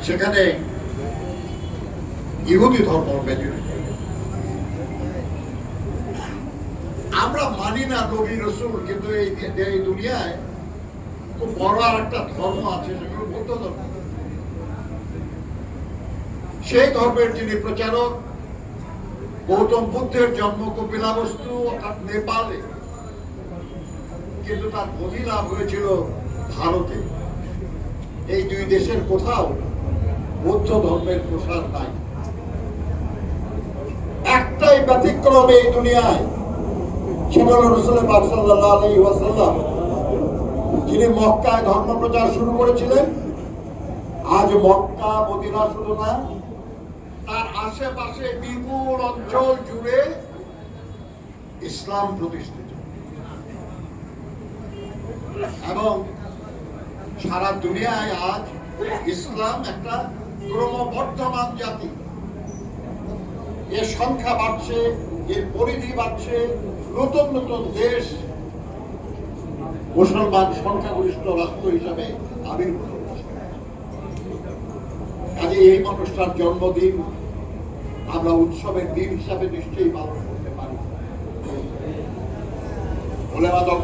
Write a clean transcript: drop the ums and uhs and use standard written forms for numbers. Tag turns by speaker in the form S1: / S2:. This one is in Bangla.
S1: সেখানে ইহুদি ধর্ম বেঁচে। আমরা মানি না নবী রসুল, কিন্তু এই দুনিয়ায় খুব বড় আর একটা ধর্ম আছে, সেগুলো বৌদ্ধ ধর্ম। সেই ধর্মের যিনি প্রচারক, গৌতম বুদ্ধের জন্ম কপিলাবস্তু অর্থাৎ নেপালে, কিন্তু তার গতি লাভ হয়েছিল ভারতে। এই দুই দেশের কোথাও বৌদ্ধ ধর্মের প্রসার নাই। একটাই ব্যতিক্রম এই দুনিয়ায়, সেটা হল রাসূল পাক সাল্লাল্লাহু আলাইহি ওয়াসাল্লাম, যিনি মক্কায় ধর্ম প্রচার শুরু করেছিলেন। আজ মক্কা মদিনা শুধু না, তার আশেপাশে বিপুল অঞ্চল জুড়ে ইসলাম প্রতিষ্ঠিত, এবং সারা দুনিয়ায় আজ ইসলাম একটা ক্রমবর্ধমান জাতি। এর সংখ্যা বাড়ছে, এর পরিধি বাড়ছে, নতুন নতুন দেশ মুসলমান সংখ্যাগরিষ্ঠ রাষ্ট্র হিসাবে আবির্ভূত হচ্ছে। কাজে এই মানুষটার জন্মদিন আমরা উৎসবের দিন হিসাবে নিশ্চয়ই পালন করতে পারি।